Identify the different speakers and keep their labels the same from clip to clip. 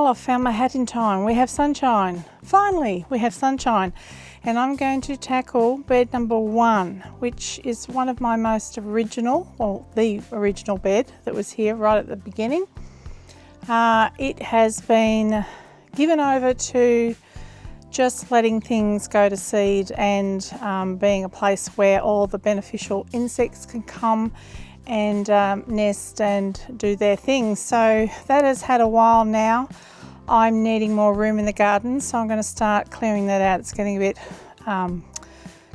Speaker 1: Well, I've found my hat in time. We have sunshine. Finally, we have sunshine. And I'm going to tackle bed number 1, which is one of my most original, well, the original bed that was here right at the beginning. It has been given over to just letting things go to seed and being a place where all the beneficial insects can come and nest and do their thing. So that has had a while now. I'm needing more room in the garden, so I'm going to start clearing that out. It's getting a bit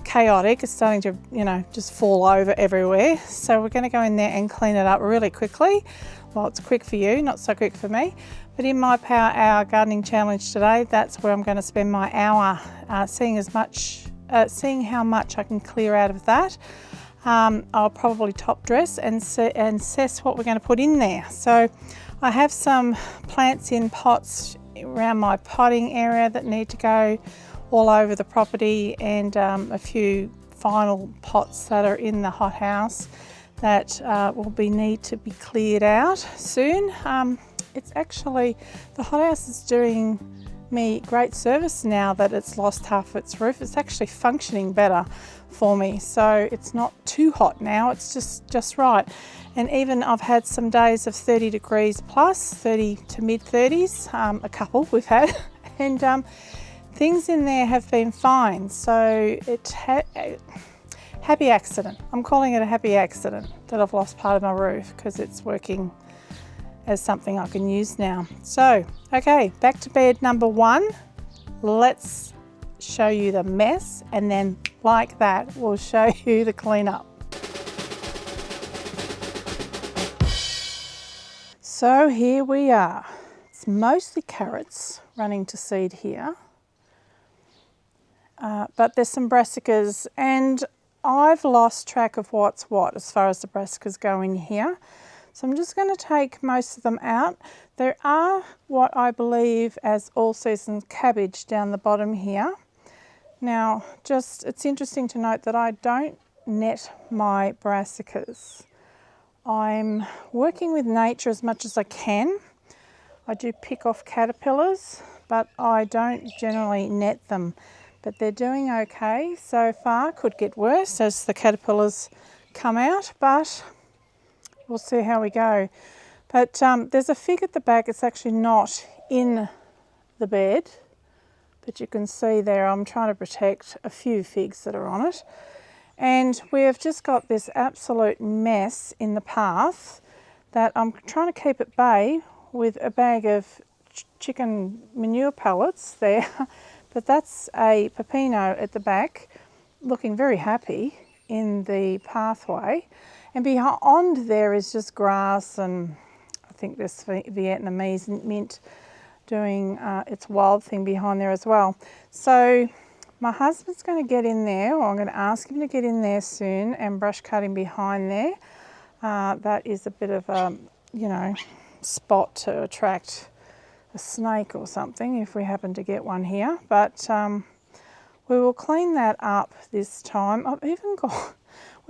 Speaker 1: chaotic. It's starting to, just fall over everywhere. So we're going to go in there and clean it up really quickly. Well, it's quick for you, not so quick for me. But in my Power Hour gardening challenge today, that's where I'm going to spend my hour seeing how much I can clear out of that. I'll probably top dress and assess what we're going to put in there. So I have some plants in pots around my potting area that need to go all over the property, and a few final pots that are in the hothouse that will need to be cleared out soon. It's actually, the hothouse is doing me great service now that it's lost half its roof. It's actually functioning better for me, so it's not too hot now. It's just right. And even I've had some days of 30 degrees plus, 30 to mid 30s, a couple we've had, and things in there have been fine. So happy accident. I'm calling it a happy accident that I've lost part of my roof, because it's working as something I can use now. So, okay, back to bed number 1. Let's show you the mess, and then like that, we'll show you the cleanup. So here we are. It's mostly carrots running to seed here, but there's some brassicas, and I've lost track of what's what as far as the brassicas go in here. So I'm just going to take most of them out. There are what I believe as all season cabbage down the bottom here. Now, it's interesting to note that I don't net my brassicas. I'm working with nature as much as I can. I do pick off caterpillars, but I don't generally net them. But they're doing okay so far. Could get worse as the caterpillars come out, but we'll see how we go. But there's a fig at the back. It's actually not in the bed, but you can see there I'm trying to protect a few figs that are on it. And we've just got this absolute mess in the path that I'm trying to keep at bay with a bag of chicken manure pellets there. But that's a pepino at the back, looking very happy in the pathway. And beyond there is just grass, and I think this Vietnamese mint doing its wild thing behind there as well. So my husband's going to get in there, or I'm going to ask him to get in there soon and brush cutting behind there. That is a bit of a, spot to attract a snake or something if we happen to get one here. But we will clean that up this time. We've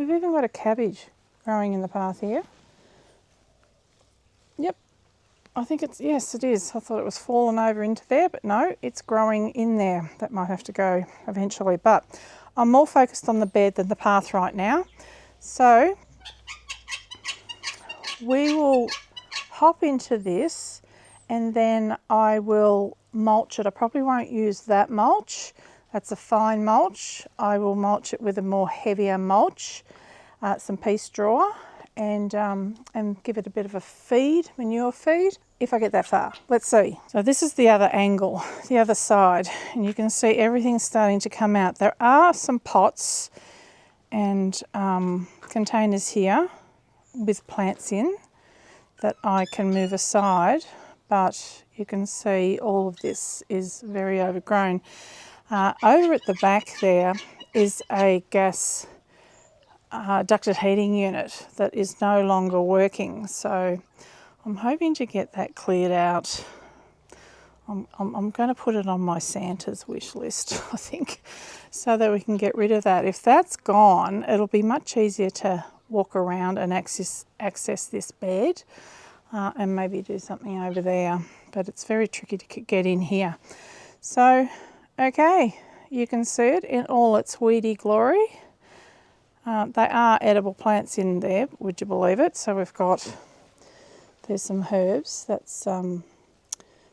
Speaker 1: even got a cabbage growing in the path here. Yep, I think yes it is. I thought it was fallen over into there, but no, it's growing in there. That might have to go eventually, but I'm more focused on the bed than the path right now. So we will hop into this, and then I will mulch it. I probably won't use that mulch. That's a fine mulch. I will mulch it with a more heavier mulch, some pea straw, and give it a bit of a feed, manure feed, if I get that far. Let's see. So this is the other angle, the other side, and you can see everything's starting to come out. There are some pots and containers here with plants in that I can move aside, but you can see all of this is very overgrown. Over at the back there is a gas ducted heating unit that is no longer working, so I'm hoping to get that cleared out. I'm going to put it on my Santa's wish list, I think, so that we can get rid of that. If that's gone, it'll be much easier to walk around and access this bed and maybe do something over there. but it's very tricky to get in here. So, okay, you can see it in all its weedy glory. They are edible plants in there, would you believe it? So we've got, there's some herbs, that's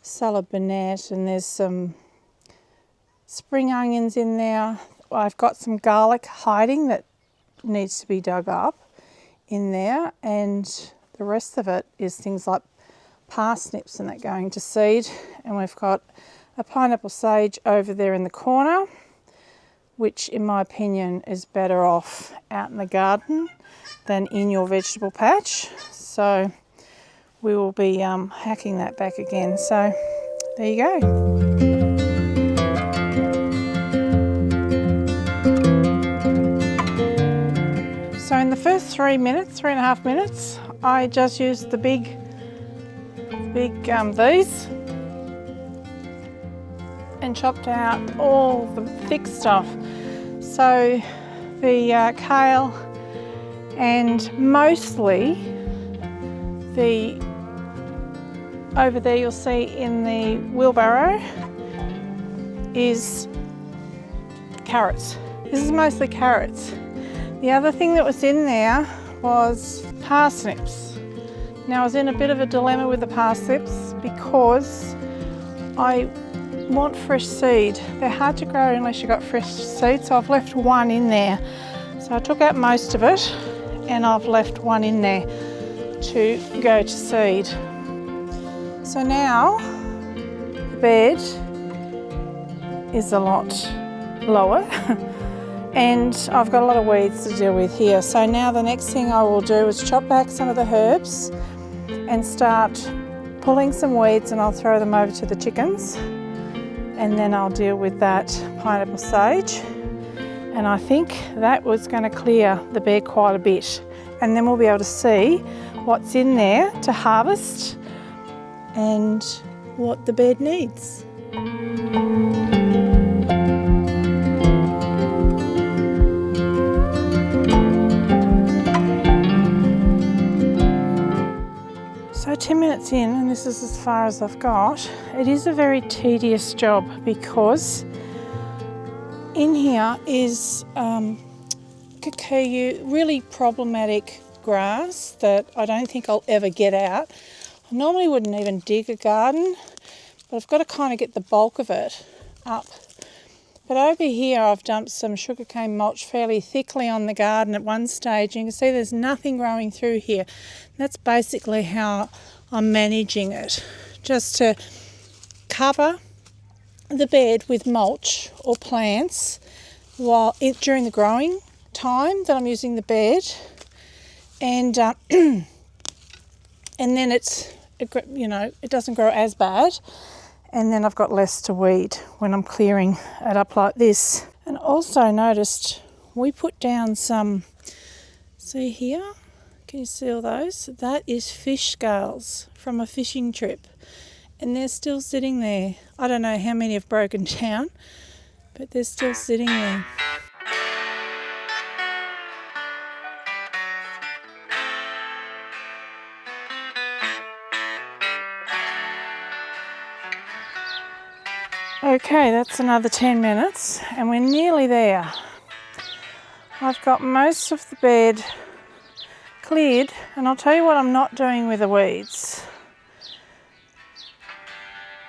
Speaker 1: salad bonnet, and there's some spring onions in there. I've got some garlic hiding that needs to be dug up in there, and the rest of it is things like parsnips and that going to seed. And we've got a pineapple sage over there in the corner, which in my opinion is better off out in the garden than in your vegetable patch. So we will be hacking that back again. So there you go. So in the first 3.5 minutes, I just used the big these and chopped out all the thick stuff. So the kale, and mostly over there you'll see in the wheelbarrow is carrots. This is mostly carrots. The other thing that was in there was parsnips. Now I was in a bit of a dilemma with the parsnips because I want fresh seed. They're hard to grow unless you've got fresh seed, so I've left one in there. So I took out most of it and I've left one in there to go to seed. So now the bed is a lot lower and I've got a lot of weeds to deal with here. So now the next thing I will do is chop back some of the herbs and start pulling some weeds, and I'll throw them over to the chickens. And then I'll deal with that pineapple sage. And I think that was going to clear the bed quite a bit. And then we'll be able to see what's in there to harvest and what the bed needs. So 10 minutes in, and this is as far as I've got. It is a very tedious job because in here is kikuyu, really problematic grass that I don't think I'll ever get out. I normally wouldn't even dig a garden, but I've got to kind of get the bulk of it up. But over here I've dumped some sugarcane mulch fairly thickly on the garden at one stage. You can see there's nothing growing through here. That's basically how I'm managing it. Just to cover the bed with mulch or plants during the growing time that I'm using the bed. And and then it doesn't grow as bad. And then I've got less to weed when I'm clearing it up like this. And also noticed we put down some, see here, can you see all those? That is fish scales from a fishing trip. And they're still sitting there. I don't know how many have broken down, but they're still sitting there. Okay, that's another 10 minutes and we're nearly there. I've got most of the bed cleared, and I'll tell you what I'm not doing with the weeds.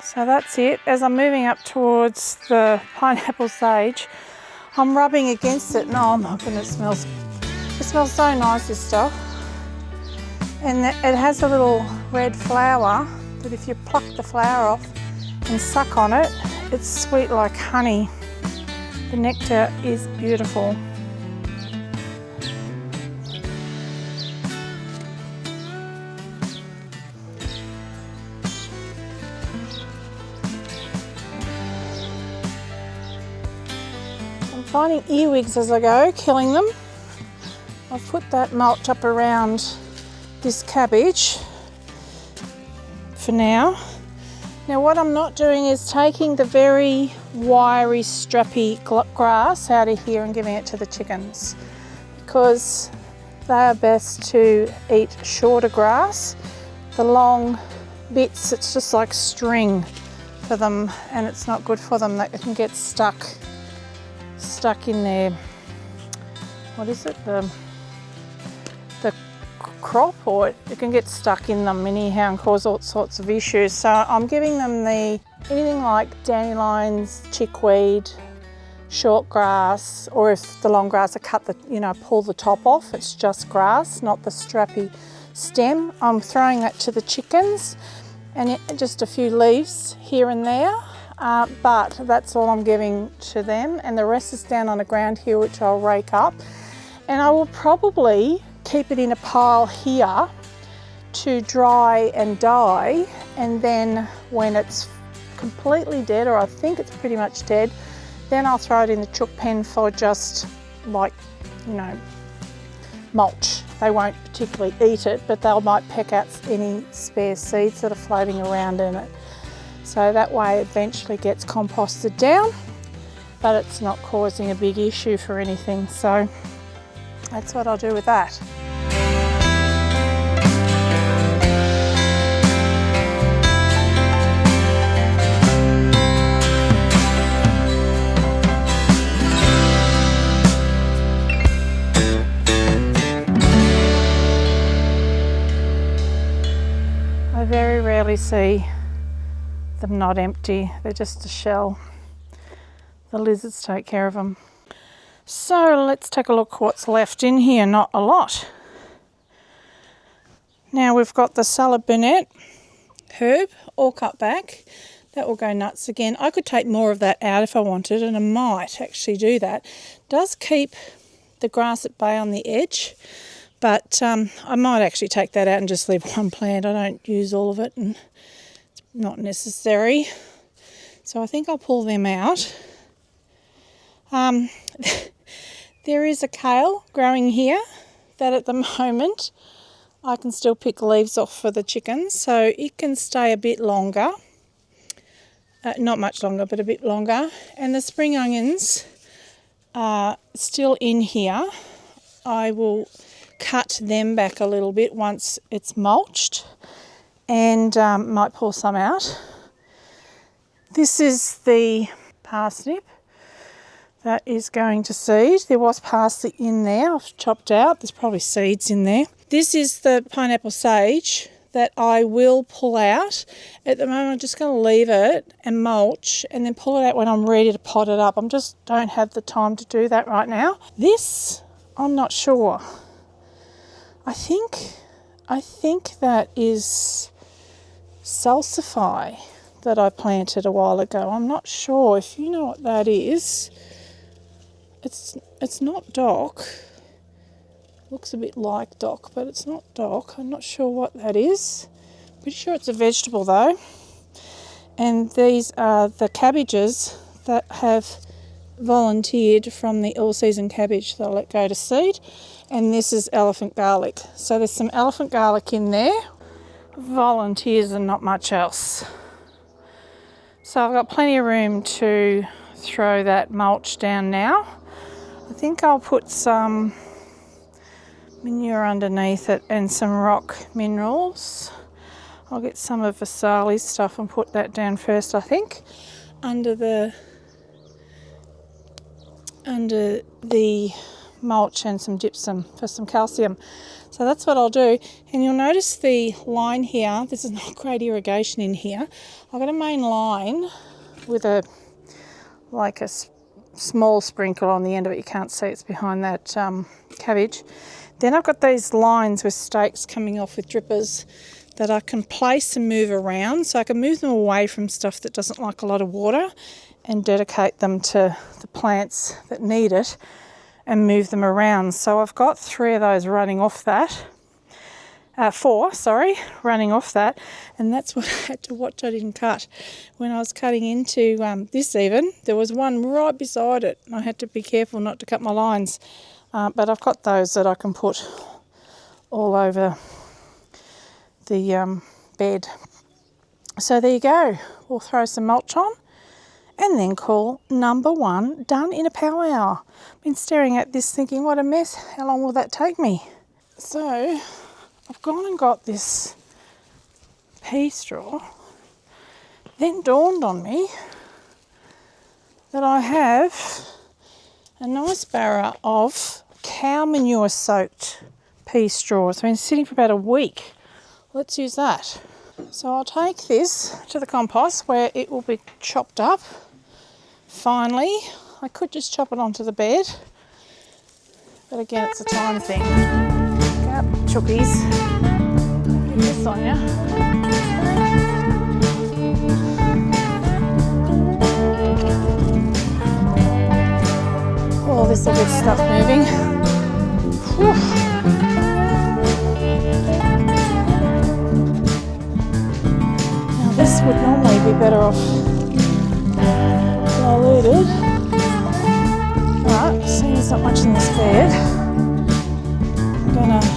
Speaker 1: So that's it. As I'm moving up towards the pineapple sage, I'm rubbing against it, and oh my goodness, it smells so nice, this stuff. And it has a little red flower that if you pluck the flower off and suck on it, it's sweet like honey. The nectar is beautiful. I'm finding earwigs as I go, killing them. I've put that mulch up around this cabbage for now. Now what I'm not doing is taking the very wiry, strappy grass out of here and giving it to the chickens, because they are best to eat shorter grass. The long, bits, it's just like string for them, and it's not good for them. That can get stuck in their, what is it, the crop, or it can get stuck in them anyhow and cause all sorts of issues. So I'm giving them anything like dandelions, chickweed, short grass, or if the long grass, I pull the top off. It's just grass, not the strappy stem. I'm throwing that to the chickens, and just a few leaves here and there, but that's all I'm giving to them, and the rest is down on the ground here, which I'll rake up, and I will probably keep it in a pile here to dry and die, and then when it's completely dead, or I think it's pretty much dead, then I'll throw it in the chook pen for just like, mulch. They won't particularly eat it, but they might peck out any spare seeds that are floating around in it. So that way it eventually gets composted down, but it's not causing a big issue for anything. So that's what I'll do with that. I very rarely see them not empty. They're just a shell. The lizards take care of them. So let's take a look what's left in here. Not a lot. Now we've got the salad burnet herb all cut back. That will go nuts again. I could take more of that out if I wanted, and I might actually do that. It does keep the grass at bay on the edge, but I might actually take that out and just leave one plant. I don't use all of it, and it's not necessary. So I think I'll pull them out. There is a kale growing here that at the moment I can still pick leaves off for the chickens, so it can stay a bit longer. Not much longer, but a bit longer. And the spring onions are still in here. I will cut them back a little bit once it's mulched, and might pull some out. This is the parsnip that is going to seed. There was parsley in there, I've chopped out. There's probably seeds in there. This is the pineapple sage that I will pull out. At the moment I'm just going to leave it and mulch, and then pull it out when I'm ready to pot it up. I just don't have the time to do that right now. This, I'm not sure. I think that is salsify that I planted a while ago. I'm not sure if you know what that is. It's not dock. Looks a bit like dock, but it's not dock. I'm not sure what that is. Pretty sure it's a vegetable though. And these are the cabbages that have volunteered from the all-season cabbage that I let go to seed. And this is elephant garlic. So there's some elephant garlic in there. Volunteers and not much else. So I've got plenty of room to throw that mulch down now. I think I'll put some manure underneath it and some rock minerals. I'll get some of Vasali's stuff and put that down first, I think, under the mulch, and some gypsum for some calcium. So that's what I'll do. And you'll notice the line here, this is not great irrigation in here. I've got a main line with a small sprinkle on the end of it. You can't see, it's behind that cabbage. Then I've got these lines with stakes coming off with drippers that I can place and move around, so I can move them away from stuff that doesn't like a lot of water and dedicate them to the plants that need it and move them around. So I've got 3 of those running off that. 4, running off that, and that's what I had to watch I didn't cut. When I was cutting into this even, there was one right beside it, and I had to be careful not to cut my lines. But I've got those that I can put all over the bed. So there you go. We'll throw some mulch on and then call number 1 done in a power hour. Been staring at this thinking, what a mess. How long will that take me? So I've gone and got this pea straw, then dawned on me that I have a nice barrel of cow manure soaked pea straw. It's been sitting for about a week. Let's use that. So I'll take this to the compost where it will be chopped up finely. I could just chop it onto the bed, but again, it's a time thing. Go up, chookies. Get this on ya. Oh, this will get stuff moving. Whew. This would normally be better off diluted, but seeing there's not much in this bed, I'm going to